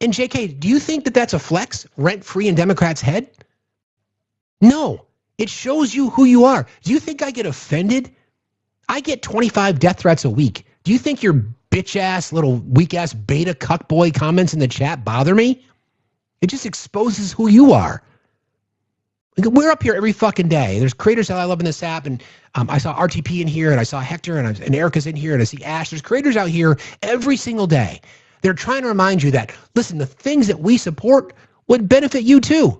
And JK, do you think that that's a flex rent-free in Democrats' head? No, it shows you who you are. Do you think I get offended? I get 25 death threats a week. Do you think your bitch-ass, little weak-ass beta cuckboy comments in the chat bother me? It just exposes who you are. We're up here every fucking day. There's creators that I love in this app, and I saw RTP in here, and I saw Hector, and Erica's in here, and I see Ash. There's creators out here every single day. They're trying to remind you that, listen, the things that we support would benefit you too,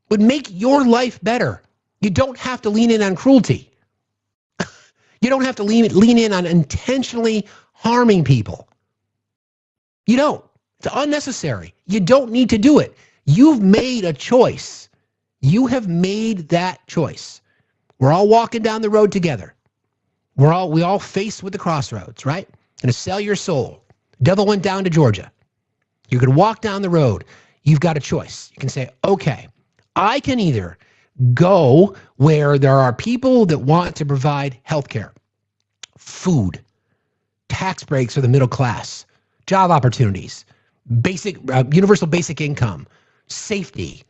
would make your life better. You don't have to lean in on cruelty. You don't have to lean in on intentionally harming people. You don't. It's unnecessary. You don't need to do it. You've made a choice. You have made that choice. We're all walking down the road together. We all faced with the crossroads, right? Gonna sell your soul. Devil went down to Georgia. You're gonna walk down the road. You've got a choice. You can say, okay, I can either go where there are people that want to provide healthcare, food, tax breaks for the middle class, job opportunities, basic, universal basic income, safety.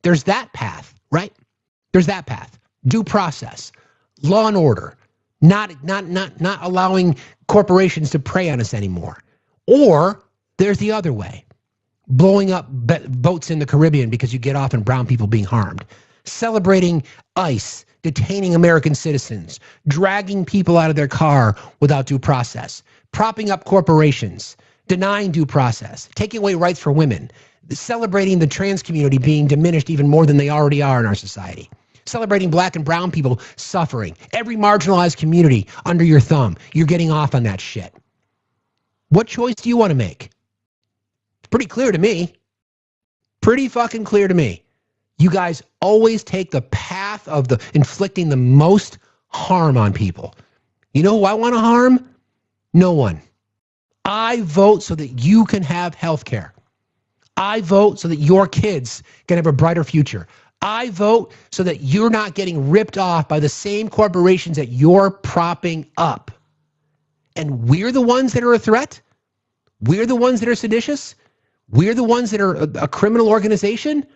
There's that path, right? There's that path. Due process, law and order, not allowing corporations to prey on us anymore. Or there's the other way, blowing up boats in the Caribbean because you get off and brown people being harmed, celebrating ICE, detaining American citizens, dragging people out of their car without due process, propping up corporations, denying due process, taking away rights for women, celebrating the trans community being diminished even more than they already are in our society, celebrating black and brown people suffering, every marginalized community under your thumb. You're getting off on that shit. What choice do you want to make? It's pretty clear to me. Pretty fucking clear to me. You guys always take the path of the inflicting the most harm on people. You know who I want to harm? No one. I vote so that you can have health care. I vote so that your kids can have a brighter future. I vote so that you're not getting ripped off by the same corporations that you're propping up. And we're the ones that are a threat? We're the ones that are seditious? We're the ones that are a criminal organization?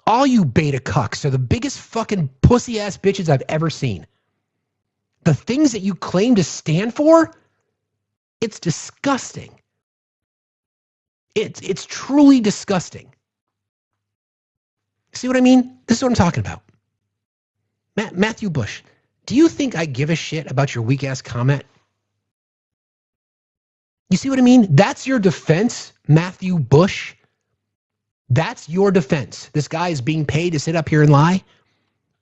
All you beta cucks are the biggest fucking pussy-ass bitches I've ever seen. The things that you claim to stand for, it's disgusting. It's truly disgusting. See what I mean? This is what I'm talking about. Matthew Bush, do you think I give a shit about your weak-ass comment? You see what I mean? That's your defense, Matthew Bush. That's your defense. This guy is being paid to sit up here and lie.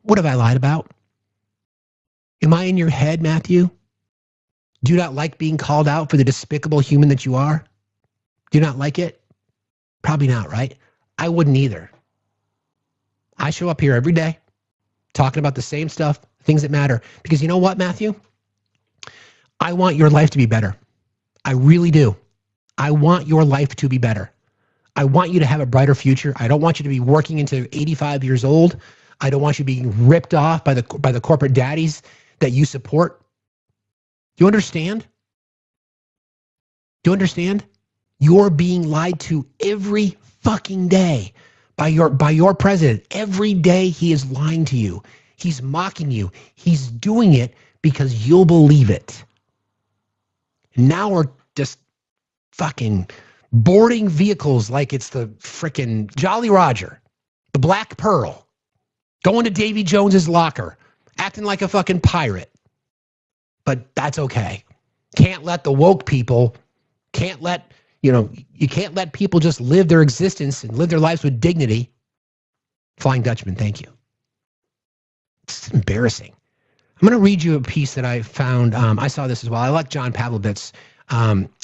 What have I lied about? Am I in your head, Matthew? Do you not like being called out for the despicable human that you are? Do you not like it? Probably not, right? I wouldn't either. I show up here every day talking about the same stuff, things that matter. Because you know what, Matthew? I want your life to be better. I really do. I want your life to be better. I want you to have a brighter future. I don't want you to be working into 85 years old. I don't want you being ripped off by the corporate daddies that you support. Do you understand? Do you understand? You're being lied to every fucking day by your president. Every day he is lying to you. He's mocking you. He's doing it because you'll believe it. Now we're just fucking boarding vehicles like it's the frickin' Jolly Roger, the Black Pearl, going to Davy Jones's locker, acting like a fucking pirate. But that's okay. Can't let the woke people, you can't let people just live their existence and live their lives with dignity. Flying Dutchman, thank you. It's embarrassing. I'm going to read you a piece that I found. I saw this as well. I like John Pavlovitz.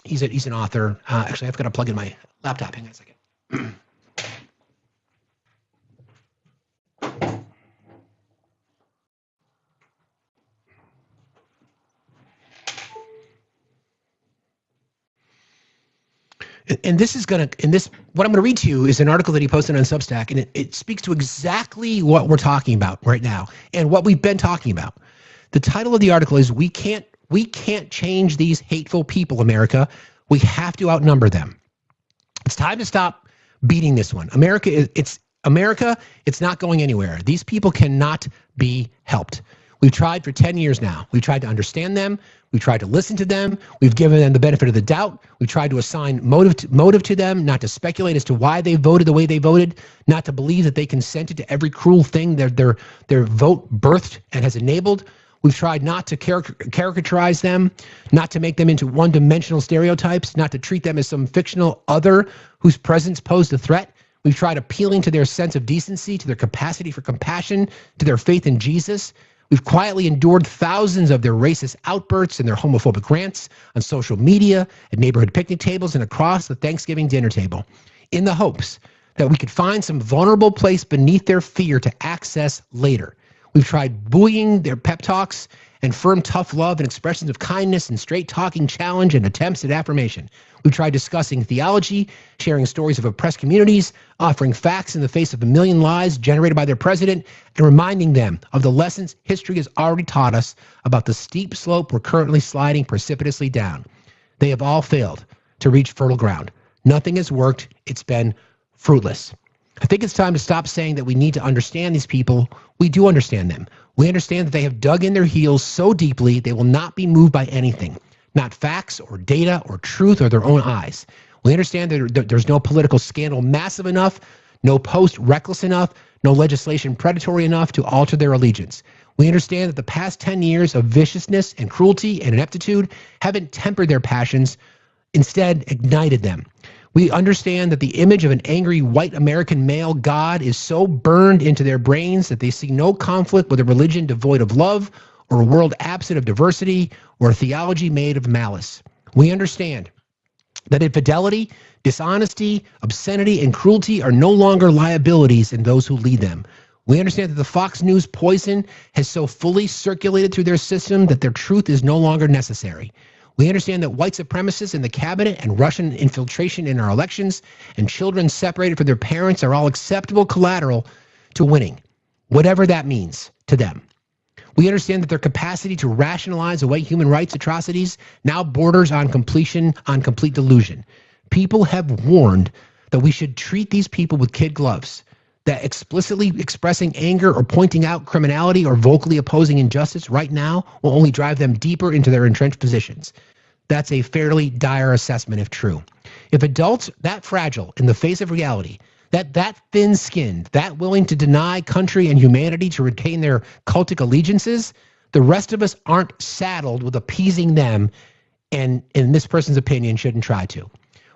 He's an author. Actually, I've got to plug in my laptop. Hang on a second. And this is going to, what I'm going to read to you is an article that he posted on Substack, and it speaks to exactly what we're talking about right now and what we've been talking about. The title of the article is We Can't Change These Hateful People, America. We have to outnumber them. It's time to stop beating this one. America, it's not going anywhere. These people cannot be helped. We've tried for 10 years now. We've tried to understand them. We've tried to listen to them. We've given them the benefit of the doubt. We've tried to assign motive to them, not to speculate as to why they voted the way they voted, not to believe that they consented to every cruel thing their vote birthed and has enabled. We've tried not to caricaturize them, not to make them into one-dimensional stereotypes, not to treat them as some fictional other whose presence posed a threat. We've tried appealing to their sense of decency, to their capacity for compassion, to their faith in Jesus. We've quietly endured thousands of their racist outbursts and their homophobic rants on social media, at neighborhood picnic tables, and across the Thanksgiving dinner table, in the hopes that we could find some vulnerable place beneath their fear to access later. We've tried buoying their pep talks and firm tough love and expressions of kindness and straight talking challenge and attempts at affirmation. We've tried discussing theology, sharing stories of oppressed communities, offering facts in the face of a million lies generated by their president, and reminding them of the lessons history has already taught us about the steep slope we're currently sliding precipitously down. They have all failed to reach fertile ground. Nothing has worked. It's been fruitless. I think it's time to stop saying that we need to understand these people. We do understand them. We understand that they have dug in their heels so deeply they will not be moved by anything, not facts or data or truth or their own eyes. We understand that there's no political scandal massive enough, no post reckless enough, no legislation predatory enough to alter their allegiance. We understand that the past 10 years of viciousness and cruelty and ineptitude haven't tempered their passions, instead ignited them. We understand that the image of an angry white American male God is so burned into their brains that they see no conflict with a religion devoid of love or a world absent of diversity or a theology made of malice. We understand that infidelity, dishonesty, obscenity, and cruelty are no longer liabilities in those who lead them. We understand that the Fox News poison has so fully circulated through their system that their truth is no longer necessary. We understand that white supremacists in the cabinet and Russian infiltration in our elections and children separated from their parents are all acceptable collateral to winning, whatever that means to them. We understand that their capacity to rationalize away human rights atrocities now borders on complete delusion. People have warned that we should treat these people with kid gloves, that explicitly expressing anger or pointing out criminality or vocally opposing injustice right now will only drive them deeper into their entrenched positions. That's a fairly dire assessment if true. If adults that fragile in the face of reality, that thin-skinned, that willing to deny country and humanity to retain their cultic allegiances, the rest of us aren't saddled with appeasing them and, in this person's opinion, shouldn't try to.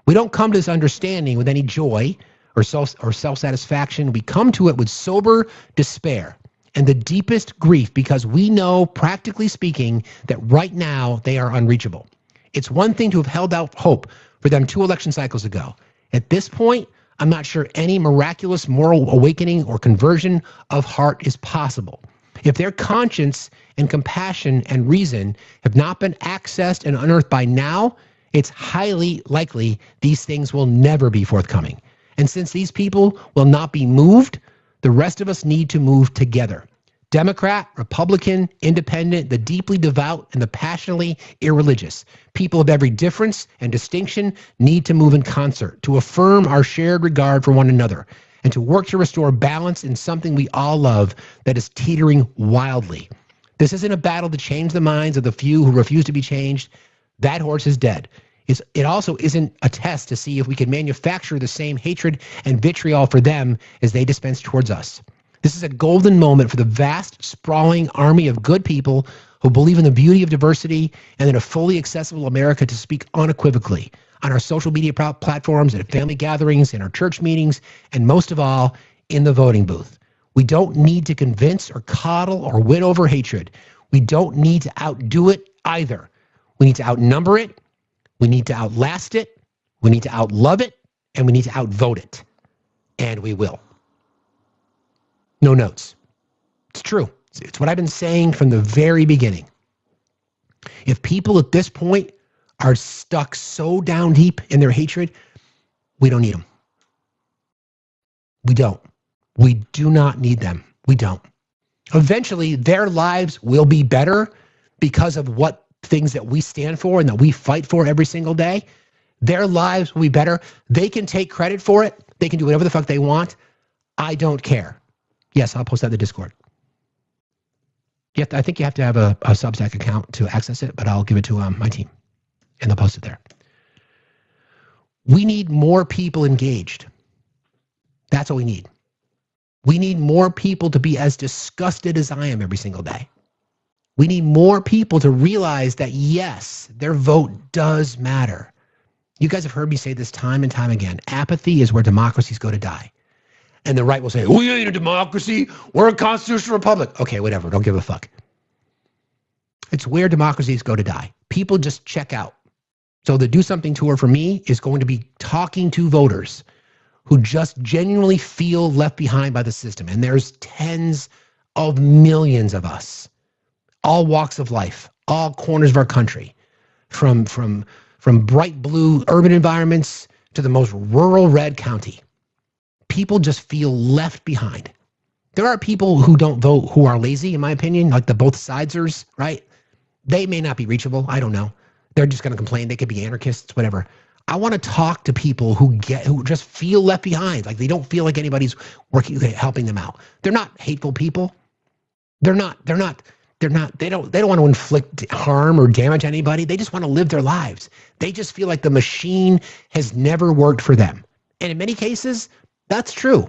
We don't come to this understanding with any joy or self-satisfaction. We come to it with sober despair and the deepest grief because we know, practically speaking, that right now they are unreachable. It's one thing to have held out hope for them 2 election cycles ago. At this point, I'm not sure any miraculous moral awakening or conversion of heart is possible. If their conscience and compassion and reason have not been accessed and unearthed by now, it's highly likely these things will never be forthcoming. And since these people will not be moved, the rest of us need to move together. Democrat, Republican, Independent, the deeply devout, and the passionately irreligious. People of every difference and distinction need to move in concert to affirm our shared regard for one another and to work to restore balance in something we all love that is teetering wildly. This isn't a battle to change the minds of the few who refuse to be changed. That horse is dead. It also isn't a test to see if we can manufacture the same hatred and vitriol for them as they dispense towards us. This is a golden moment for the vast, sprawling army of good people who believe in the beauty of diversity and in a fully accessible America to speak unequivocally on our social media platforms, at family gatherings, in our church meetings, and most of all, in the voting booth. We don't need to convince or coddle or win over hatred. We don't need to outdo it either. We need to outnumber it. We need to outlast it. We need to outlove it. And we need to outvote it. And we will. No notes. It's true. It's what I've been saying from the very beginning. If people at this point are stuck so down deep in their hatred, we don't need them. We don't. We do not need them. We don't. Eventually, their lives will be better because of what things that we stand for and that we fight for every single day. Their lives will be better. They can take credit for it. They can do whatever the fuck they want. I don't care. Yes, I'll post that in the Discord. I think you have to have a Substack account to access it, but I'll give it to my team, and they'll post it there. We need more people engaged. That's what we need. We need more people to be as disgusted as I am every single day. We need more people to realize that, yes, their vote does matter. You guys have heard me say this time and time again. Apathy is where democracies go to die. And the right will say, we ain't a democracy. We're a constitutional republic. Okay, whatever. Don't give a fuck. It's where democracies go to die. People just check out. So the Do Something Tour for me is going to be talking to voters who just genuinely feel left behind by the system. And there's tens of millions of us, all walks of life, all corners of our country, from bright blue urban environments to the most rural red county. People just feel left behind. There are people who don't vote who are lazy, in my opinion, like the both sidesers, right? They may not be reachable. I don't know. They're just going to complain. They could be anarchists, whatever. I want to talk to people who just feel left behind. Like they don't feel like anybody's helping them out. They're not hateful people. They don't want to inflict harm or damage on anybody. They just want to live their lives. They just feel like the machine has never worked for them. And in many cases, that's true.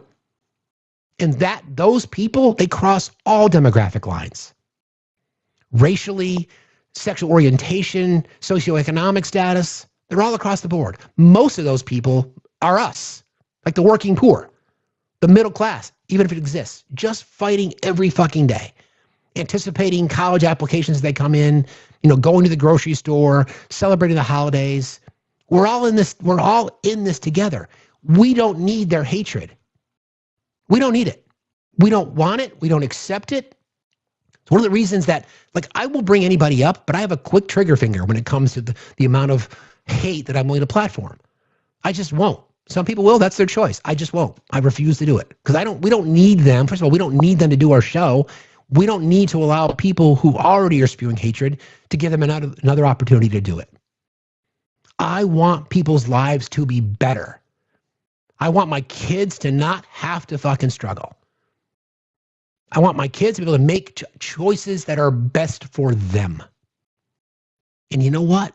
And those people, they cross all demographic lines. Racially, sexual orientation, socioeconomic status, they're all across the board. Most of those people are us, like the working poor, the middle class, even if it exists, just fighting every fucking day, anticipating college applications as they come in, going to the grocery store, celebrating the holidays. We're all in this together. We don't need their hatred. We don't need it. We don't want it. We don't accept it. It's one of the reasons that, I will bring anybody up, but I have a quick trigger finger when it comes to the amount of hate that I'm willing to platform. I just won't. Some people will. That's their choice. I just won't. I refuse to do it because we don't need them. First of all, we don't need them to do our show. We don't need to allow people who already are spewing hatred to give them another opportunity to do it. I want people's lives to be better. I want my kids to not have to fucking struggle. I want my kids to be able to make choices that are best for them. And you know what?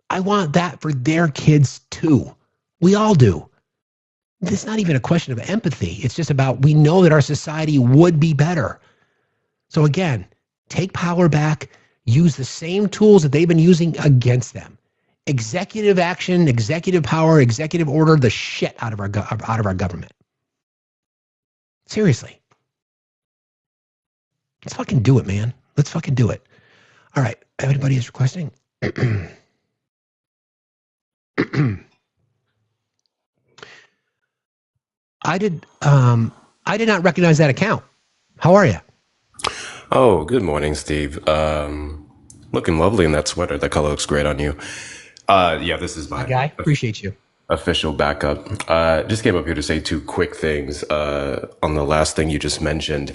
I want that for their kids too. We all do. It's not even a question of empathy. It's just about, we know that our society would be better. So again, take power back, use the same tools that they've been using against them. Executive action, executive power, executive order, the shit out of our government. Seriously. Let's fucking do it, man. Let's fucking do it. All right. Everybody is requesting. I did not recognize that account. How are you? Oh, good morning, Steve. Looking lovely in that sweater. That color looks great on you. Yeah, this is my guy. Appreciate you. Official backup. Just came up here to say two quick things on the last thing you just mentioned.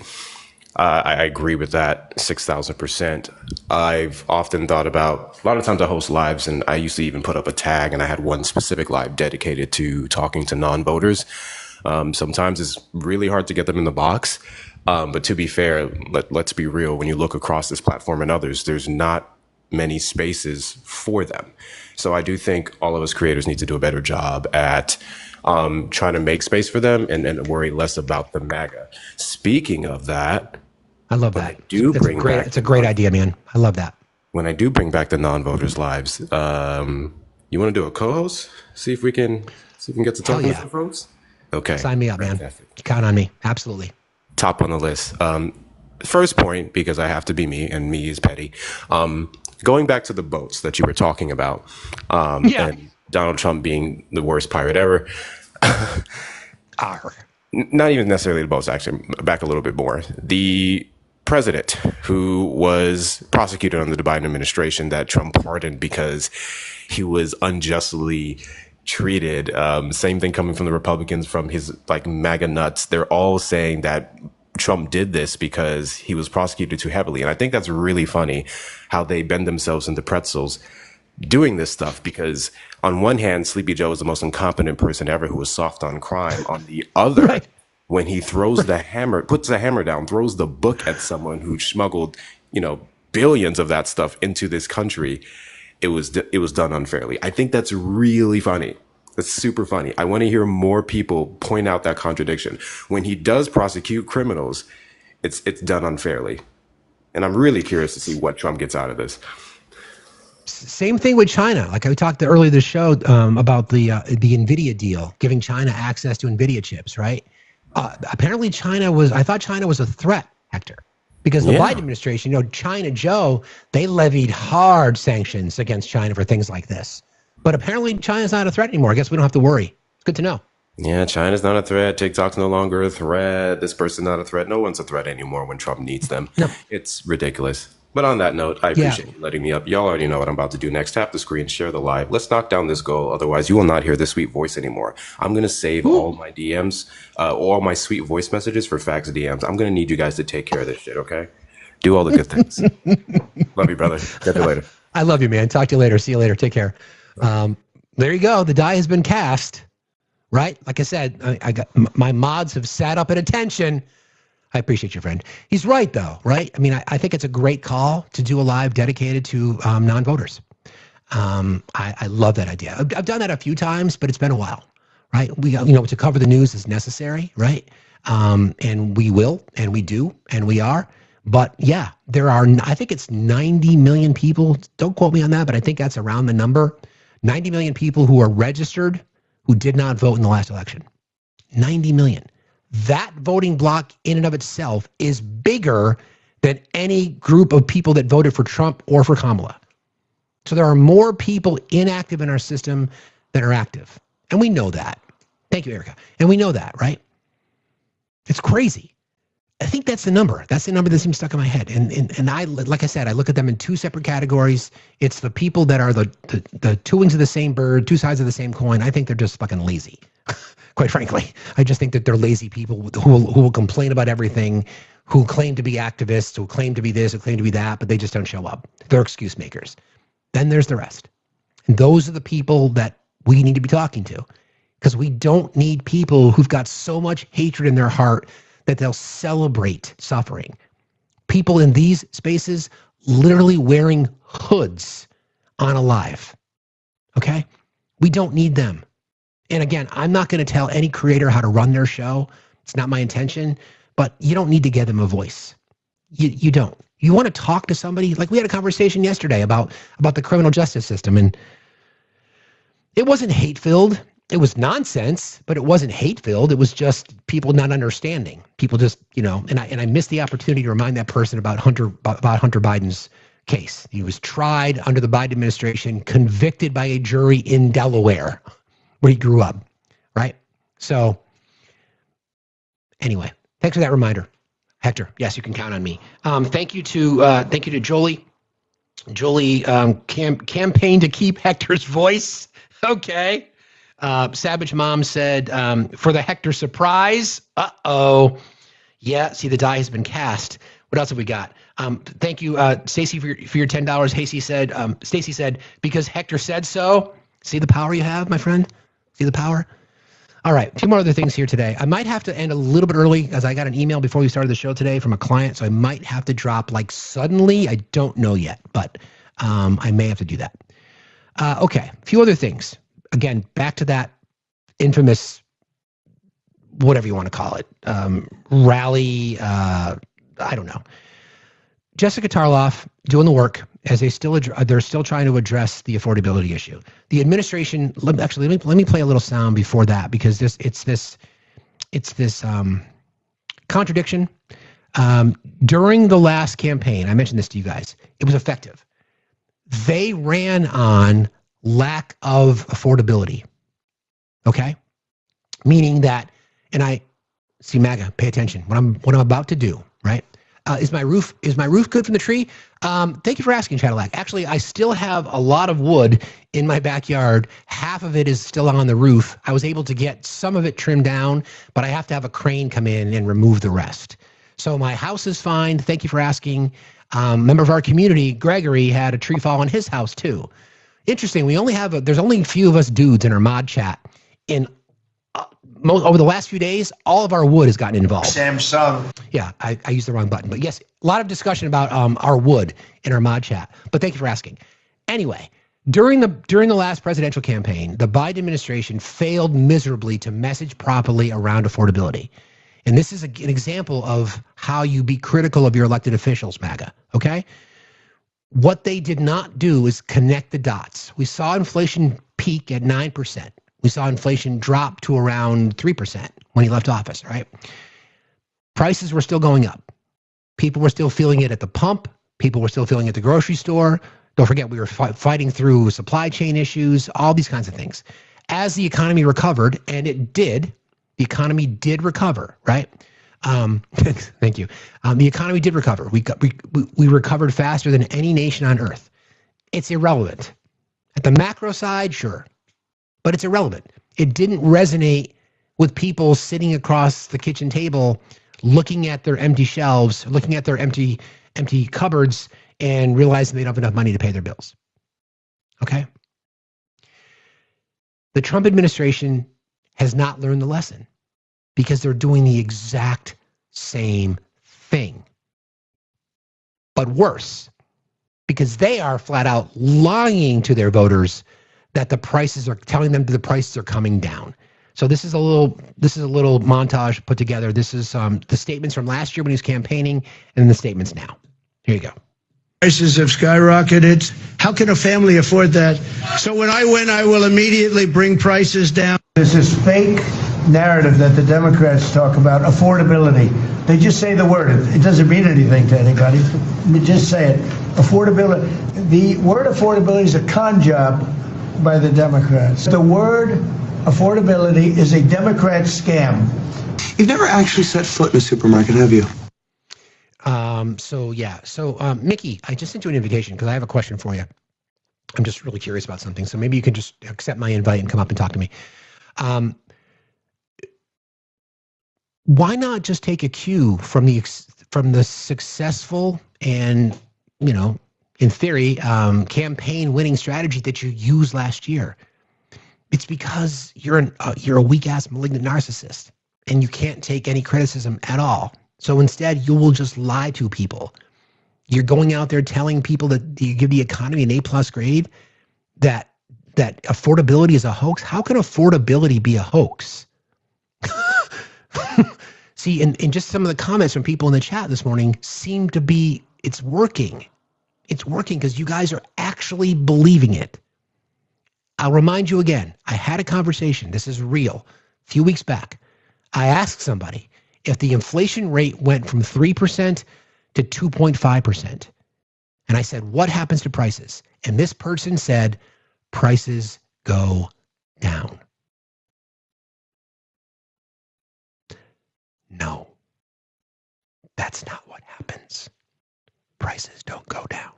I agree with that 6,000%. I've often thought about, a lot of times I host lives and I used to even put up a tag, and I had one specific live dedicated to talking to non-voters. Sometimes it's really hard to get them in the box. But to be fair, let's be real. When you look across this platform and others, there's not many spaces for them. So I do think all of us creators need to do a better job at trying to make space for them and worry less about the MAGA. Speaking of that, I love that. It's a great idea, man. I love that. When I do bring back the non-voters lives, you want to do a co-host? See if we can get to talking to some folks. Okay. Sign me up, man. Count on me. Absolutely. Top on the list. First point, because I have to be me, and me is petty. Going back to the boats that you were talking about, and Donald Trump being the worst pirate ever. Not even necessarily the boats, actually. Back a little bit more. The president who was prosecuted under the Biden administration that Trump pardoned because he was unjustly treated. Same thing coming from the Republicans, from his MAGA nuts. They're all saying that Trump did this because he was prosecuted too heavily. And I think that's really funny how they bend themselves into pretzels. doing this stuff, because on one hand, Sleepy Joe is the most incompetent person ever who was soft on crime. On the other, Right. when he throws the hammer, puts the hammer down, throws the book at someone who smuggled, billions of that stuff into this country, it was done unfairly. I think that's really funny. That's super funny. I want to hear more people point out that contradiction. When he does prosecute criminals, it's done unfairly. And I'm really curious to see what Trump gets out of this. Same thing with China. Like I talked earlier this show about the NVIDIA deal, giving China access to NVIDIA chips, right? Apparently I thought China was a threat, Hector, because the Biden administration, China Joe, they levied hard sanctions against China for things like this. But apparently China's not a threat anymore. I guess we don't have to worry. It's good to know. Yeah, China's not a threat. TikTok's no longer a threat. This person's not a threat. No one's a threat anymore when Trump needs them. No. It's ridiculous. But on that note, I appreciate you letting me up. Y'all already know what I'm about to do next. Tap the screen, share the live. Let's knock down this goal. Otherwise, you will not hear this sweet voice anymore. I'm going to save all my DMs, all my sweet voice messages for Facts DMs. I'm going to need you guys to take care of this shit, okay? Do all the good things. Love you, brother. Catch you later. I love you, man. Talk to you later. See you later. Take care. There you go. The die has been cast, right? Like I said, I got my mods have sat up at attention. I appreciate you, friend. He's right, though, right? I mean, I think it's a great call to do a live dedicated to non-voters. I love that idea. I've done that a few times, but it's been a while, right? We, to cover the news is necessary, right? And we will, and we do, and we are. But yeah, I think it's 90 million people. Don't quote me on that, but I think that's around the number. 90 million people who are registered who did not vote in the last election. 90 million. That voting block in and of itself is bigger than any group of people that voted for Trump or for Kamala. So there are more people inactive in our system than are active. And we know that. Thank you, Erica. And we know that, right? It's crazy. I think that's the number. That's the number that seems stuck in my head. And I, like I said, I look at them in two separate categories. It's the people that are the two wings of the same bird, two sides of the same coin. I think they're just fucking lazy. Quite frankly, I just think that they're lazy people who will complain about everything, who claim to be activists, who claim to be this, who claim to be that, but they just don't show up. They're excuse makers. Then there's the rest. And those are the people that we need to be talking to, because we don't need people who've got so much hatred in their heart that they'll celebrate suffering. People in these spaces literally wearing hoods on a live. Okay? We don't need them. And again, I'm not going to tell any creator how to run their show. It's not my intention, but you don't need to give them a voice. You don't. You want to talk to somebody? Like we had a conversation yesterday about the criminal justice system, and it wasn't hate-filled. It was nonsense, but it wasn't hate-filled. It was just people not understanding. People just, and I missed the opportunity to remind that person about Hunter Biden's case. He was tried under the Biden administration, convicted by a jury in Delaware, where he grew up, right? So anyway, thanks for that reminder, Hector. Yes, you can count on me. Thank you to Jolie. Jolie campaigned to keep Hector's voice. Okay. Savage Mom said, for the Hector surprise. Uh-oh. Yeah, see, the die has been cast. What else have we got? Thank you, Stacy, for your $10. Stacy said, because Hector said so. See the power you have, my friend? See the power? All right, two more other things here today. I might have to end a little bit early, as I got an email before we started the show today from a client, so I might have to drop like suddenly. I don't know yet, but I may have to do that. Okay, a few other things. Again, back to that infamous, whatever you want to call it, rally, I don't know. Jessica Tarloff doing the work as they're still trying to address the affordability issue. The administration, let me play a little sound before that, because it's this contradiction. During the last campaign, I mentioned this to you guys, it was effective. They ran on lack of affordability. Okay? Meaning that, and I see MAGA, pay attention. What I'm about to do, right? Is my roof good from the tree? Thank you for asking, Cadillac. Actually, I still have a lot of wood in my backyard. Half of it is still on the roof. I was able to get some of it trimmed down, but I have to have a crane come in and remove the rest. So my house is fine. Thank you for asking. Member of our community, Gregory, had a tree fall on his house too. Interesting. There's only a few of us dudes in our mod chat. In over the last few days, all of our wood has gotten involved. Samsung. Yeah, I used the wrong button. But yes, a lot of discussion about our wood in our mod chat. But thank you for asking. Anyway, during the last presidential campaign, the Biden administration failed miserably to message properly around affordability. And this is an example of how you be critical of your elected officials, MAGA, okay? What they did not do is connect the dots. We saw inflation peak at 9%. We saw inflation drop to around 3% when he left office, right? Prices were still going up. People were still feeling it at the pump. People were still feeling it at the grocery store. Don't forget, we were fighting through supply chain issues, all these kinds of things. As the economy recovered, and it did, the economy did recover, right? Thank you. The economy did recover. We recovered faster than any nation on earth. It's irrelevant. At the macro side, sure, but it's irrelevant. It didn't resonate with people sitting across the kitchen table, looking at their empty shelves, looking at their empty cupboards, and realizing they don't have enough money to pay their bills. Okay? The Trump administration has not learned the lesson because they're doing the exact same thing, but worse, because they are flat out lying to their voters that the prices are telling them the prices are coming down. So this is a little montage put together. This is the statements from last year when he was campaigning, and the statements now. Here you go. Prices have skyrocketed. How can a family afford that? So when I win, I will immediately bring prices down. There's this fake narrative that the Democrats talk about, affordability. They just say the word. It doesn't mean anything to anybody. Just say it. Affordability. The word affordability is a con job by the Democrats. The word affordability is a Democrat scam. You've never actually set foot in a supermarket, have you? So Mickey, I just sent you an invitation because I have a question for you. I'm just really curious about something. So maybe you can just accept my invite and come up and talk to me. Why not just take a cue from the successful and, in theory, campaign winning strategy that you used last year? It's because you're a weak ass malignant narcissist and you can't take any criticism at all. So instead, you will just lie to people. You're going out there telling people that you give the economy an A+ grade, that affordability is a hoax. How can affordability be a hoax? See, and just some of the comments from people in the chat this morning seem to be, it's working. It's working because you guys are actually believing it. I'll remind you again, I had a conversation, this is real, a few weeks back. I asked somebody if the inflation rate went from 3% to 2.5%. And I said, what happens to prices? And this person said, prices go down. No, that's not what happens. Prices don't go down.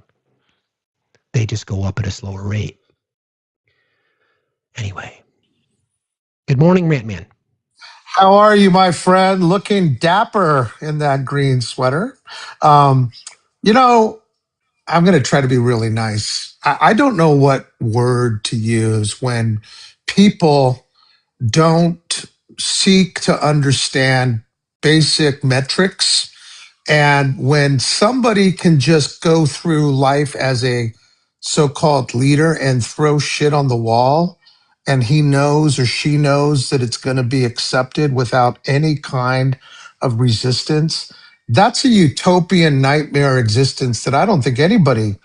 They just go up at a slower rate. Anyway, good morning, Rant Man. How are you, my friend? Looking dapper in that green sweater. I'm going to try to be really nice. I don't know what word to use when people don't seek to understand basic metrics. And when somebody can just go through life as a so-called leader and throw shit on the wall, and he knows or she knows that it's going to be accepted without any kind of resistance, that's a utopian nightmare existence that I don't think anybody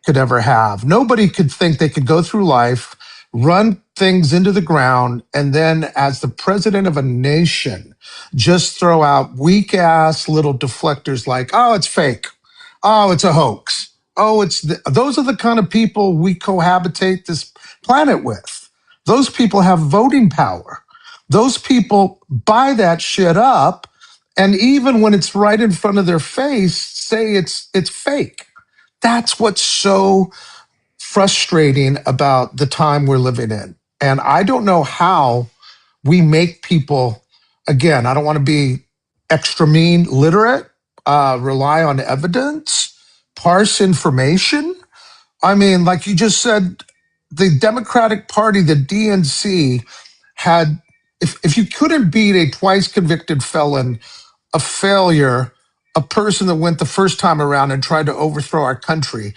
could ever have. Nobody could think they could go through life, run things into the ground, and then as the president of a nation, just throw out weak ass little deflectors like, oh, it's fake. Oh, it's a hoax. Oh, those are the kind of people we cohabitate this planet with. Those people have voting power. Those people buy that shit up. And even when it's right in front of their face, say it's fake. That's what's so frustrating about the time we're living in. And I don't know how we make people, again, I don't want to be extra mean, literate, rely on evidence, parse information. I mean, like you just said, the Democratic Party, the DNC, had, if you couldn't beat a twice convicted felon, a failure, a person that went the first time around and tried to overthrow our country,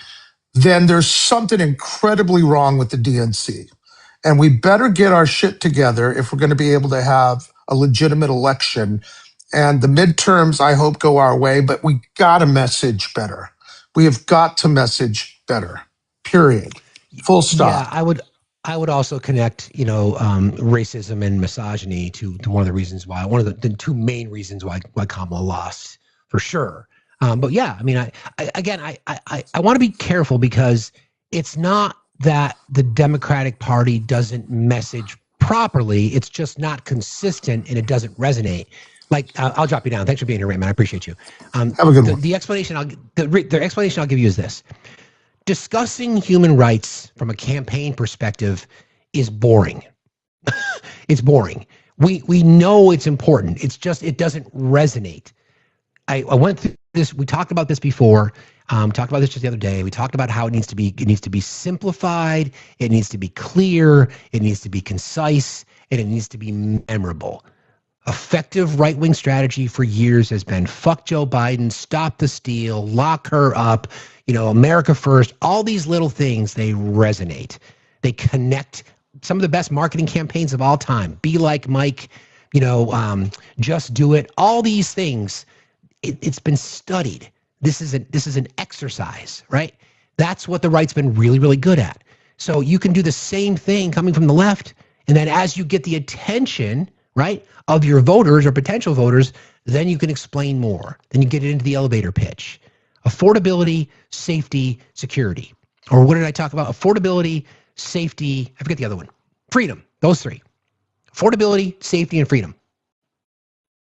then there's something incredibly wrong with the DNC. And we better get our shit together if we're going to be able to have a legitimate election. And the midterms, I hope, go our way, but we got to message better. We have got to message better, period. Full Yeah, stop. I would also connect, racism and misogyny to one of the reasons why, one of the two main reasons why Kamala lost, for sure. But yeah, I mean, I want to be careful because it's not that the Democratic Party doesn't message properly. It's just not consistent and it doesn't resonate. Like, I'll drop you down. Thanks for being here, Raymond. I appreciate you. Have a good one. The explanation the explanation I'll give you is this. Discussing human rights from a campaign perspective is boring. It's boring. We know it's important. It's just, it doesn't resonate. I went through this. We talked about this before. Talked about this just the other day. We talked about how it needs to be simplified. It needs to be clear. It needs to be concise, and it needs to be memorable. Effective right-wing strategy for years has been fuck Joe Biden, stop the steal, lock her up, America first. All these little things, they resonate. They connect. Some of the best marketing campaigns of all time. Be like Mike, just do it. All these things, it's been studied. This is an exercise, right? That's what the right's been really, really good at. So you can do the same thing coming from the left, and then as you get the attention, right, of your voters or potential voters, then you can explain more. Then you get it into the elevator pitch. Affordability, safety, security. Or what did I talk about? Affordability, safety, I forget the other one. Freedom, those three. Affordability, safety, and freedom.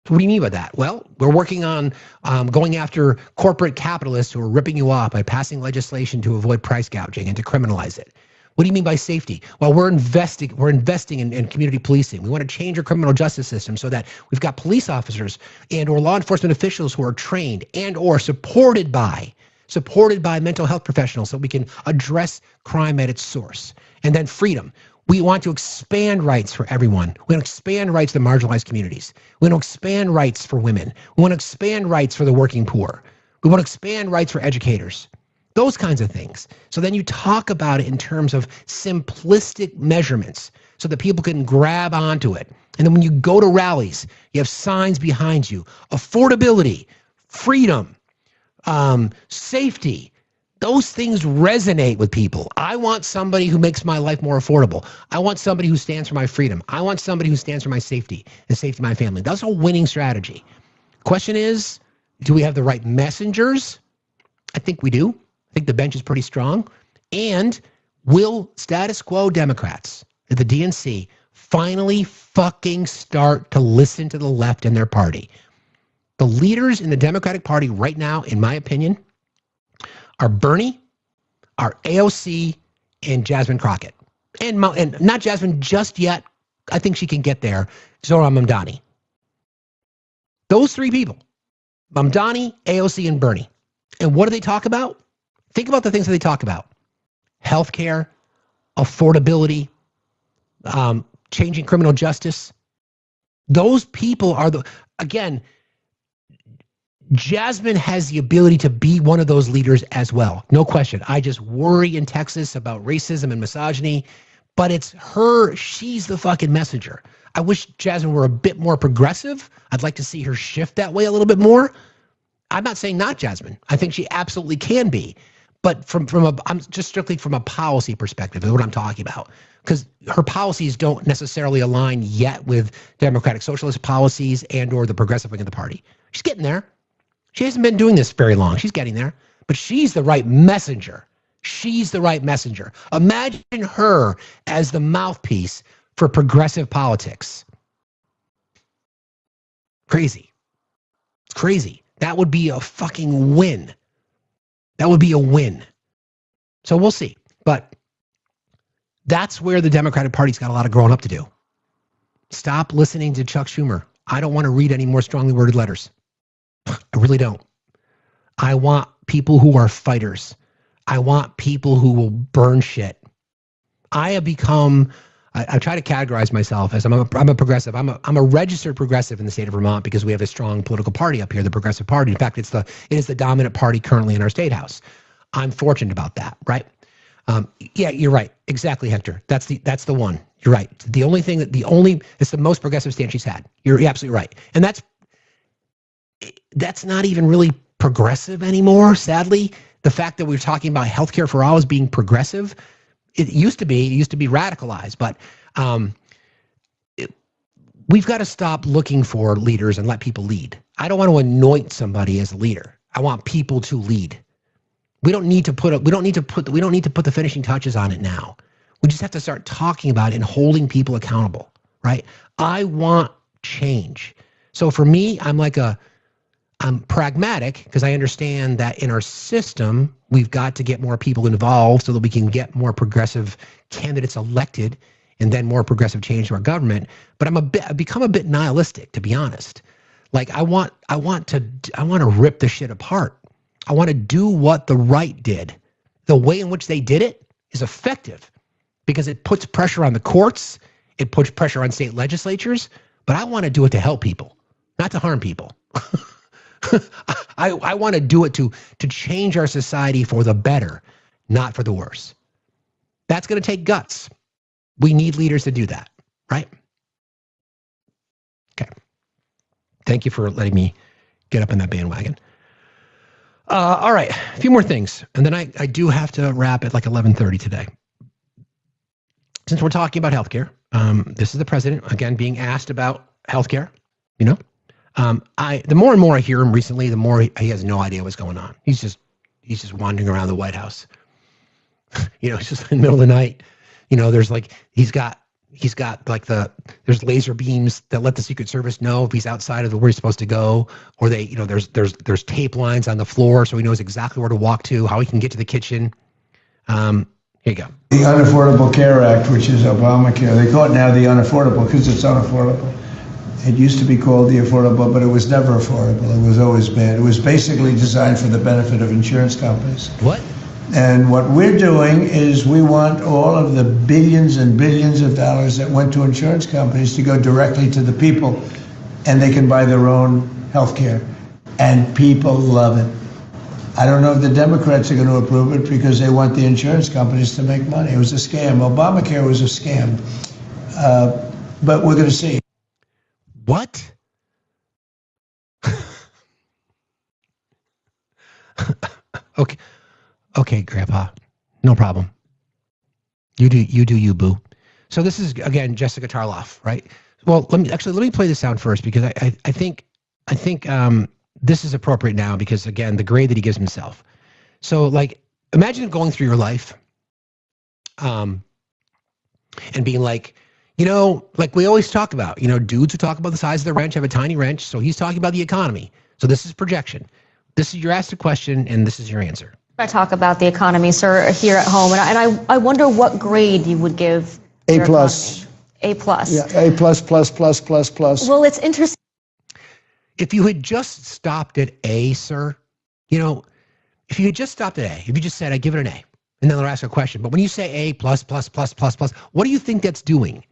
So what do you mean by that? Well, we're working on going after corporate capitalists who are ripping you off by passing legislation to avoid price gouging and to criminalize it. What do you mean by safety? Well, we're investing in community policing. We want to change our criminal justice system so that we've got police officers and or law enforcement officials who are trained and or supported by mental health professionals so we can address crime at its source. And then freedom. We want to expand rights for everyone. We want to expand rights to marginalized communities. We want to expand rights for women. We want to expand rights for the working poor. We want to expand rights for educators. Those kinds of things. So then you talk about it in terms of simplistic measurements so that people can grab onto it. And then when you go to rallies, you have signs behind you. Affordability, freedom, safety. Those things resonate with people. I want somebody who makes my life more affordable. I want somebody who stands for my freedom. I want somebody who stands for my safety and safety of my family. That's a winning strategy. Question is, do we have the right messengers? I think we do. I think the bench is pretty strong. And will status quo Democrats at the DNC finally fucking start to listen to the left and their party? The leaders in the Democratic Party right now, in my opinion, are Bernie, are AOC, and Jasmine Crockett. And not Jasmine just yet. I think she can get there. Zohran Mamdani. Those three people, Mamdani, AOC, and Bernie. And what do they talk about? Think about the things that they talk about. Healthcare, affordability, changing criminal justice. Those people are again, Jasmine has the ability to be one of those leaders as well. No question. I just worry in Texas about racism and misogyny, but it's her. She's the fucking messenger. I wish Jasmine were a bit more progressive. I'd like to see her shift that way a little bit more. I'm not saying not Jasmine. I think she absolutely can be. But I'm just strictly from a policy perspective is what I'm talking about. Because her policies don't necessarily align yet with democratic socialist policies and or the progressive wing of the party. She's getting there. She hasn't been doing this very long. She's getting there. But she's the right messenger. She's the right messenger. Imagine her as the mouthpiece for progressive politics. Crazy. It's crazy. That would be a fucking win. That would be a win. So we'll see. But that's where the Democratic Party's got a lot of growing up to do. Stop listening to Chuck Schumer. I don't want to read any more strongly worded letters. I really don't. I want people who are fighters. I want people who will burn shit. I have become. I try to categorize myself as I'm a progressive. I'm a registered progressive in the state of Vermont because we have a strong political party up here, the Progressive Party. In fact, it is the dominant party currently in our state house. I'm fortunate about that, right? Yeah, you're right. Exactly, Hector. That's the one. You're right. It's the most progressive stance she's had. You're absolutely right. And that's not even really progressive anymore, sadly. The fact that we're talking about healthcare for all as being progressive, it used to be radicalized, but we've got to stop looking for leaders and let people lead. I don't want to anoint somebody as a leader. I want people to lead. We don't need to put the finishing touches on it now. We just have to start talking about it and holding people accountable, right? I want change. So for me, I'm pragmatic because I understand that in our system, we've got to get more people involved so that we can get more progressive candidates elected and then more progressive change to our government. But I've become a bit nihilistic, to be honest. Like I want to rip the shit apart. I want to do what the right did. The way in which they did it is effective because it puts pressure on the courts. It puts pressure on state legislatures. But I want to do it to help people, not to harm people. I want to do it to change our society for the better, not for the worse. That's going to take guts. We need leaders to do that, right? Okay. Thank you for letting me get up in that bandwagon. All right, a few more things, and then I do have to wrap at like 11:30 today. Since we're talking about healthcare, this is the president again being asked about healthcare. You know, the more and more I hear him recently, the more he has no idea what's going on. He's just wandering around the White House. You know, it's just in the middle of the night. You know, there's like he's got like there's laser beams that let the Secret Service know if he's outside of where he's supposed to go, or there's tape lines on the floor so he knows exactly where to walk to, how he can get to the kitchen. Here you go. The Unaffordable Care Act, which is Obamacare, they call it now the unaffordable because it's unaffordable. It used to be called the affordable, but it was never affordable. It was always bad. It was basically designed for the benefit of insurance companies. What? And what we're doing is we want all of the billions and billions of dollars that went to insurance companies to go directly to the people, and they can buy their own health care. And people love it. I don't know if the Democrats are going to approve it because they want the insurance companies to make money. It was a scam. Obamacare was a scam. But we're going to see. What? Okay, Grandpa. No problem. You do you, boo. So this is again Jessica Tarloff, right? Well, let me play this sound first because I think this is appropriate now because again the grade that he gives himself. So like imagine going through your life, and being like, you know, like we always talk about, you know, dudes who talk about the size of the wrench have a tiny wrench. So he's talking about the economy. So this is projection. This is you're asked a question and this is your answer. I talk about the economy, sir, here at home, and I wonder what grade you would give A plus. A plus. Yeah, A plus. Well, it's interesting. If you had just stopped at A, sir, you know, if you had just stopped at A, if you just said, I give it an A, and then they'll ask a question. But when you say A plus, what do you think that's doing?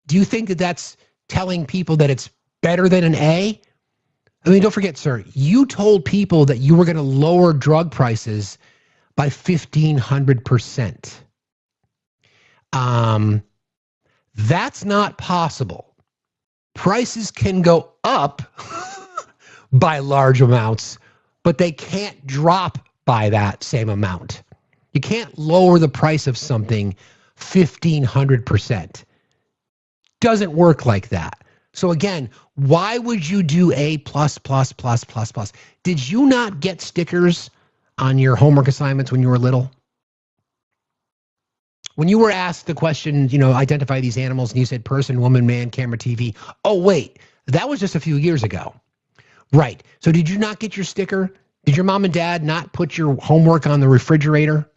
Do you think that that's telling people that it's better than an A? I mean, don't forget, sir, you told people that you were going to lower drug prices by 1,500%. That's not possible. Prices can go up by large amounts, but they can't drop by that same amount. You can't lower the price of something 1,500%. Doesn't work like that. So again, why would you do A plus? Did you not get stickers on your homework assignments when you were little? When you were asked the question, you know, identify these animals, and you said person, woman, man, camera, TV. Oh, wait, that was just a few years ago. Right. So did you not get your sticker? Did your mom and dad not put your homework on the refrigerator?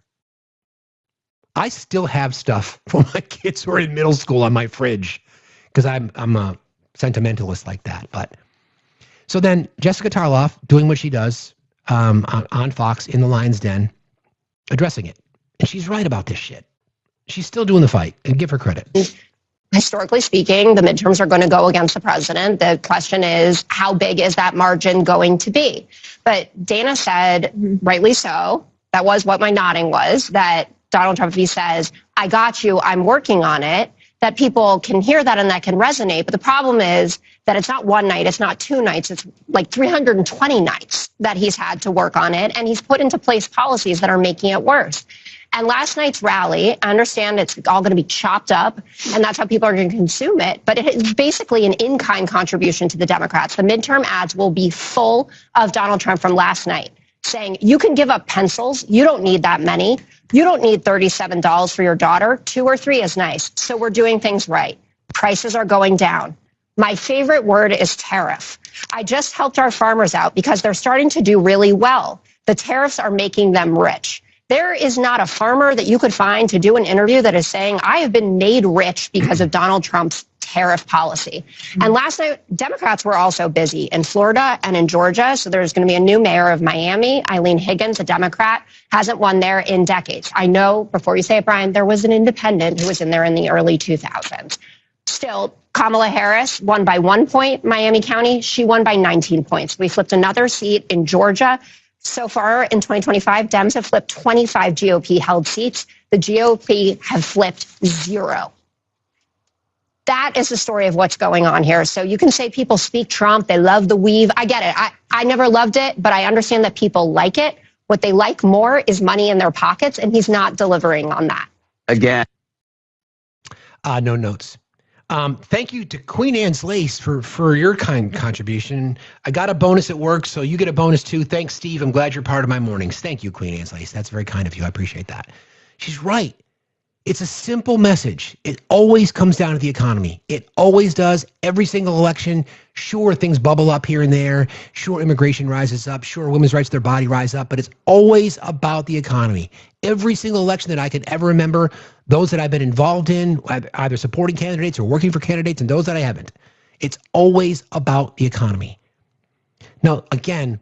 I still have stuff from my kids who are in middle school on my fridge because I'm a sentimentalist like that. But so then Jessica Tarloff doing what she does on Fox in the Lion's Den, addressing it. And she's right about this shit. She's still doing the fight, and give her credit. Historically speaking, the midterms are going to go against the president. The question is, how big is that margin going to be? But Dana said, rightly so, that was what my nodding was, that Donald Trump, if he says, I got you, I'm working on it, that people can hear that and that can resonate. But the problem is that it's not one night, it's not 2 nights, it's like 320 nights that he's had to work on it. And he's put into place policies that are making it worse. And last night's rally, I understand it's all going to be chopped up, and that's how people are going to consume it. But it is basically an in-kind contribution to the Democrats. The midterm ads will be full of Donald Trump from last night, saying you can give up pencils. You don't need that many. You don't need $37 for your daughter. 2 or 3 is nice. So we're doing things right. Prices are going down. My favorite word is tariff. I just helped our farmers out because they're starting to do really well. The tariffs are making them rich. There is not a farmer that you could find to do an interview that is saying, I have been made rich because of Donald Trump's tariff policy. And last night, Democrats were also busy in Florida and in Georgia. So there's going to be a new mayor of Miami, Eileen Higgins, a Democrat, hasn't won there in decades. I know, before you say it, Brian, there was an independent who was in there in the early 2000s. Still, Kamala Harris won by 1 point, Miami County. She won by 19 points. We flipped another seat in Georgia. So far in 2025, Dems have flipped 25 GOP-held seats. The GOP have flipped 0. That is the story of what's going on here. So you can say people speak Trump, they love the weave. I get it. I never loved it, but I understand that people like it. What they like more is money in their pockets, and he's not delivering on that. Again. No notes. Thank you to Queen Anne's Lace for your kind contribution. I got a bonus at work, so you get a bonus too. Thanks, Steve. I'm glad you're part of my mornings. Thank you, Queen Anne's Lace. That's very kind of you. I appreciate that. She's right. It's a simple message. It always comes down to the economy. It always does. Every single election. Sure, things bubble up here and there. Sure, immigration rises up. Sure, women's rights to their body rise up. But it's always about the economy. Every single election that I can ever remember, those that I've been involved in, either supporting candidates or working for candidates, and those that I haven't, it's always about the economy. Now, again,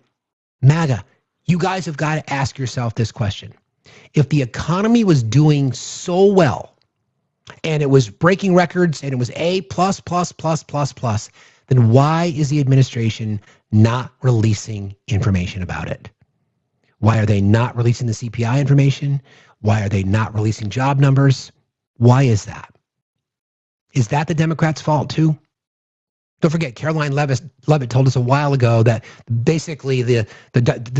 MAGA, you guys have got to ask yourself this question. If the economy was doing so well and it was breaking records and it was A plus, then why is the administration not releasing information about it? Why are they not releasing the CPI information? Why are they not releasing job numbers? Why is that? Is that the Democrats' fault too? Don't forget, Caroline Levitt told us a while ago that basically the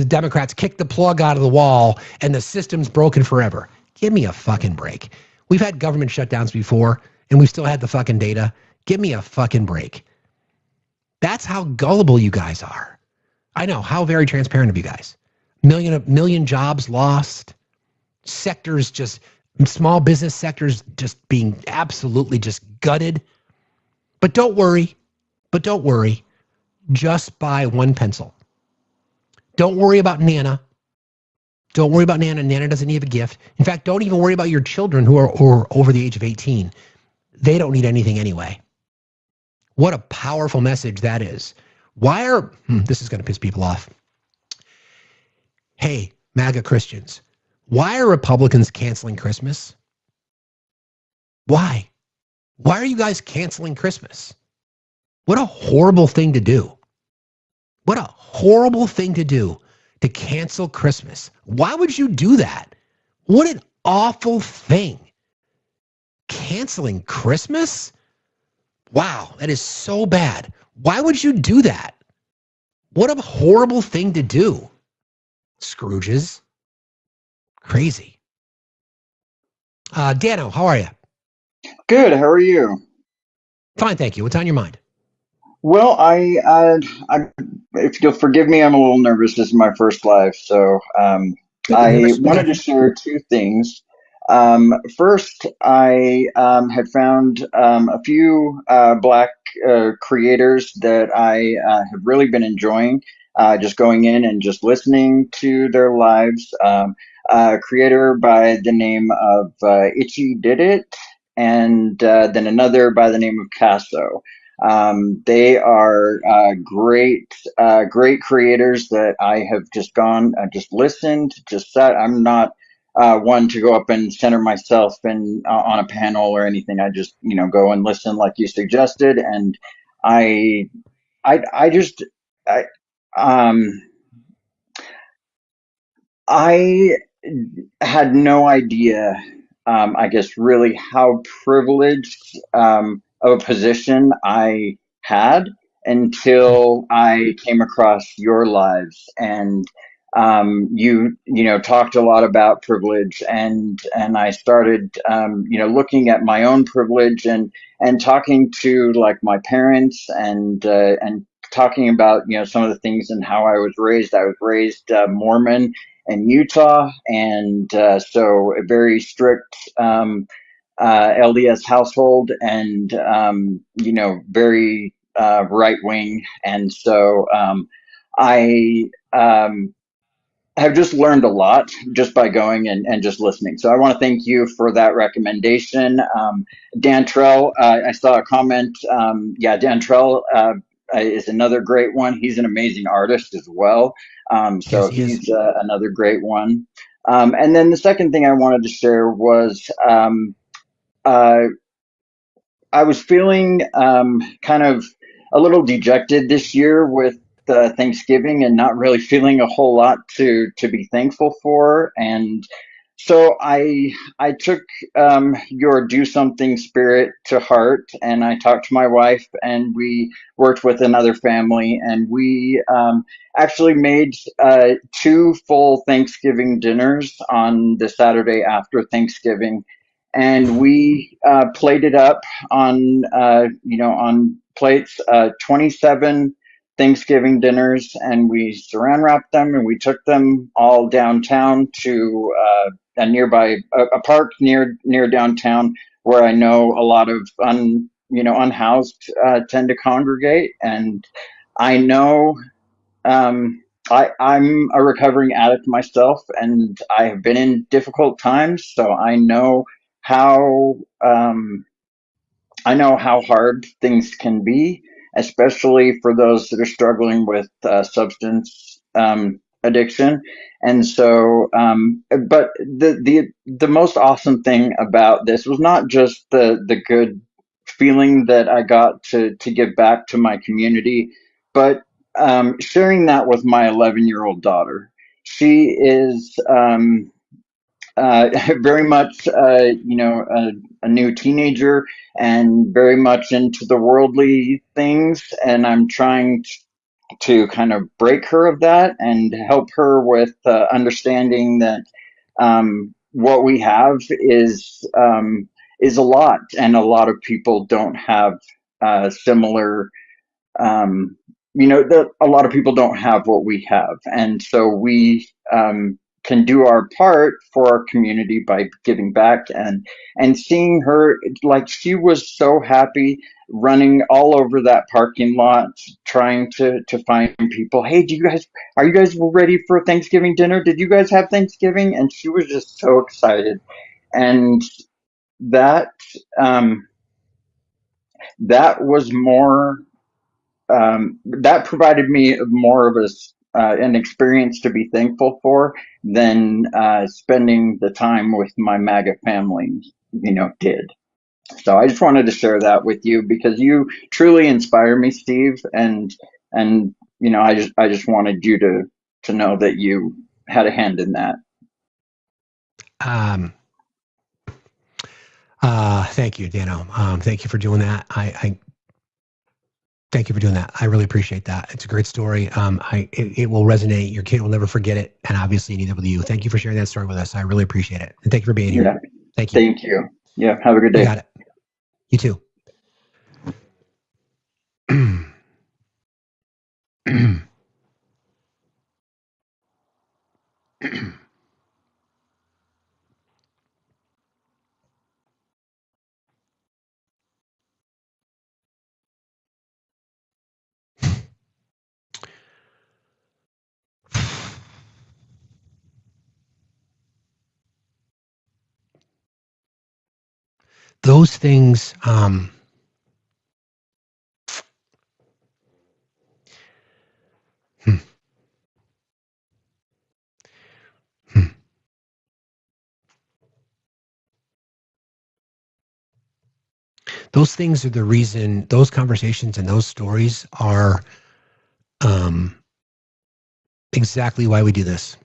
Democrats kicked the plug out of the wall and the system's broken forever. Give me a fucking break. We've had government shutdowns before and we've still had the fucking data. Give me a fucking break. That's how gullible you guys are. I know, how very transparent of you guys. Million jobs lost. Sectors just, small business sectors just being absolutely just gutted. But don't worry. Just buy one pencil. Don't worry about Nana. Don't worry about Nana. Nana doesn't need a gift. In fact, don't even worry about your children who are over the age of 18. They don't need anything anyway. What a powerful message that is. Why are, this is going to piss people off. Hey, MAGA Christians, why are Republicans canceling Christmas? Why? Why are you guys canceling Christmas? What a horrible thing to do. What a horrible thing to do, to cancel Christmas. Why would you do that? What an awful thing. Canceling Christmas? Wow, that is so bad. Why would you do that? What a horrible thing to do. Scrooges. Crazy. Dano, how are you? Good. How are you? Fine, thank you. What's on your mind? Well, if you'll forgive me, I'm a little nervous. This is my first live, so I wanted to share 2 things. First, I had found a few Black creators that I have really been enjoying, just going in and just listening to their lives. A creator by the name of Itchy Did It, and then another by the name of Casso. They are great creators that I have just gone, just listened, just sat. I'm not one to go up and center myself in on a panel or anything. I just go and listen like you suggested, and I I just I um I had no idea, I guess, really how privileged of a position I had until I came across your lives, and you talked a lot about privilege, and I started looking at my own privilege and talking to like my parents and talking about some of the things and how I was raised. I was raised Mormon in Utah, and so a very strict LDS household, and very right wing, and so I have just learned a lot just by going and just listening. So I want to thank you for that recommendation. Dan Trell, I saw a comment. Yeah, Dan Trell is another great one. He's an amazing artist as well. Yes, So he is. he's another great one. And then the second thing I wanted to share was uh, I was feeling kind of a little dejected this year with Thanksgiving and not really feeling a whole lot to be thankful for, and so I took your do something spirit to heart, and I talked to my wife, and we worked with another family, and we actually made two full Thanksgiving dinners on the Saturday after Thanksgiving, and we plated up on on plates 27 Thanksgiving dinners, and we saran wrapped them, and we took them all downtown to a nearby a park near downtown where I know a lot of unhoused tend to congregate, and I know I'm a recovering addict myself, and I have been in difficult times, so how um, I know how hard things can be, especially for those that are struggling with substance addiction. And so, but the most awesome thing about this was not just the good feeling that I got to give back to my community, but sharing that with my 11-year-old daughter. She is very much, a new teenager and very much into the worldly things. And I'm trying to kind of break her of that and help her with understanding that what we have is a lot, and a lot of people don't have similar that a lot of people don't have what we have, and so we can do our part for our community by giving back, and seeing her, like, she was so happy running all over that parking lot trying to find people. Hey, are you guys ready for Thanksgiving dinner? Did you guys have Thanksgiving? And she was just so excited, and that um that was more that provided me more of an experience to be thankful for than spending the time with my MAGA family, did. So I just wanted to share that with you because you truly inspire me, Steve, and I just wanted you to know that you had a hand in that. Um, Thank you, Dano. Thank you for doing that. I thank you for doing that. I really appreciate that. It's a great story. It will resonate. Your kid will never forget it, and obviously neither will you. Thank you for sharing that story with us. I really appreciate it, and thank you for being here. Yeah, Thank you. thank you. Yeah, have a good You day. got it. You too. Those things. Hmm. Those things are the reason, those conversations and those stories are exactly why we do this.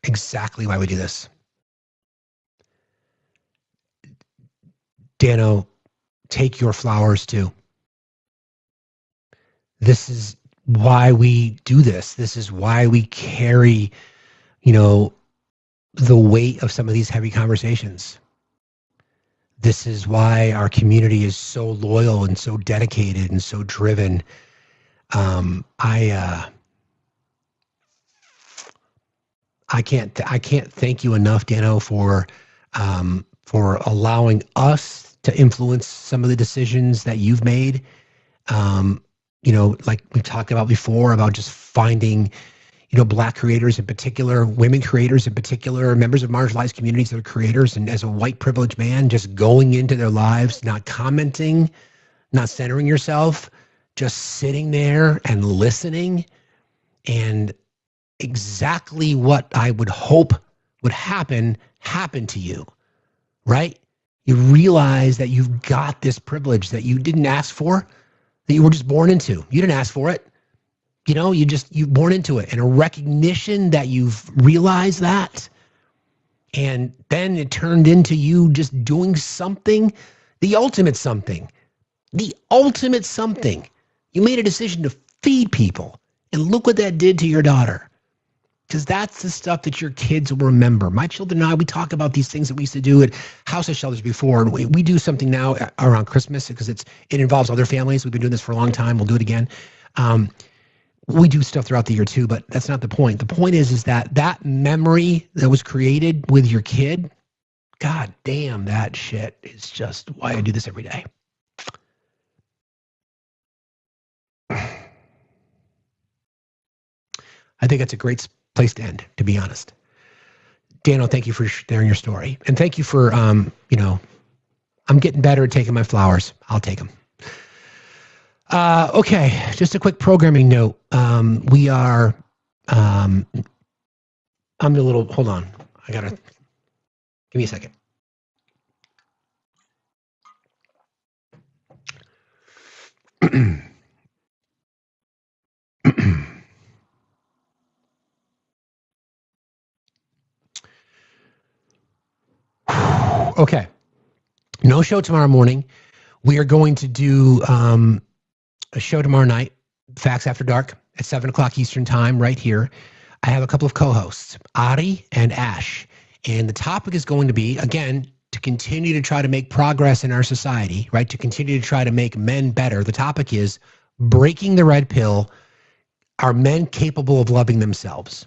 Exactly why we do this. Dano, take your flowers too. This is why we do this. This is why we carry, the weight of some of these heavy conversations. This is why our community is so loyal and so dedicated and so driven. I can't thank you enough, Dano, for allowing us to influence some of the decisions that you've made. Like we talked about before, about just finding, Black creators in particular, women creators in particular, members of marginalized communities that are creators, and as a white privileged man, just going into their lives, not commenting, not centering yourself, just sitting there and listening. And exactly what I would hope would happen to you, right? You realize that you've got this privilege that you didn't ask for, that you were just born into. You didn't ask for it. You're born into it, and a recognition that you've realized that. And then it turned into you just doing something, the ultimate something. You made a decision to feed people, and look what that did to your daughter. Because that's the stuff that your kids will remember. My children and I, we talk about these things that we used to do at house shelters before. And we do something now around Christmas because it involves other families. We've been doing this for a long time. We'll do it again. We do stuff throughout the year too, but that's not the point. The point is that memory that was created with your kid, God damn, that shit is just why I do this every day. I think that's a great place to end, to be honest. Dano, thank you for sharing your story. And thank you for, I'm getting better at taking my flowers. I'll take them. Okay, just a quick programming note. We are, hold on. Give me a second. Okay. No show tomorrow morning. We are going to do a show tomorrow night, Facts After Dark, at 7 o'clock Eastern Time, right here. I have a couple of co-hosts, Ari and Ash. And the topic is going to be, again, to continue to try to make progress in our society, right? To continue to try to make men better. The topic is breaking the red pill. Are men capable of loving themselves?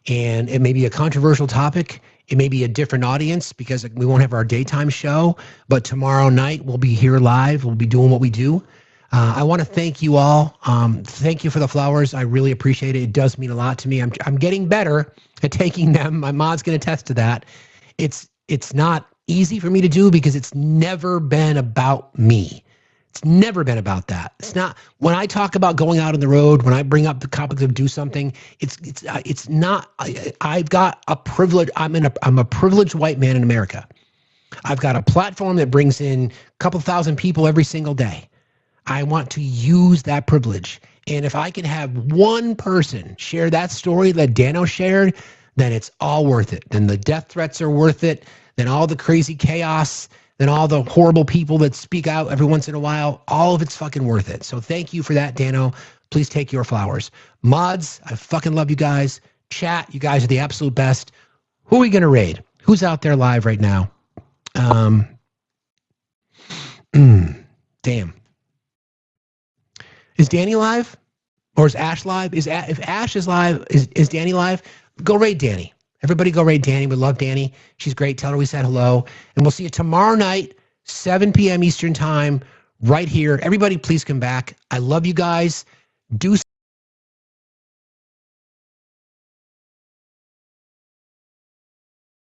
And it may be a controversial topic. It may be a different audience because we won't have our daytime show, but tomorrow night we'll be here live. We'll be doing what we do. I want to thank you all. Thank you for the flowers. I really appreciate it. It does mean a lot to me. I'm getting better at taking them. My mom's going to attest to that. It's not easy for me to do because it's never been about me. It's never been about that. It's not, when I talk about going out on the road, when I bring up the topic of do something, it's not, I've got a privilege. I'm a privileged white man in America. I've got a platform that brings in a couple thousand people every single day. I want to use that privilege. And if I can have one person share that story that Dano shared, then it's all worth it. Then the death threats are worth it. Then all the crazy chaos, then all the horrible people that speak out every once in a while, all of it's fucking worth it. So thank you for that, Dano. Please take your flowers. Mods, I fucking love you guys. Chat, you guys are the absolute best. Who are we going to raid? Who's out there live right now? Damn. Is Danny live? Or is Ash live? If Ash is live, is Danny live? Go raid Danny. Everybody go raid Danny. We love Danny. She's great. Tell her we said hello. And we'll see you tomorrow night, 7 p.m. Eastern time, right here. Everybody, please come back. I love you guys. Do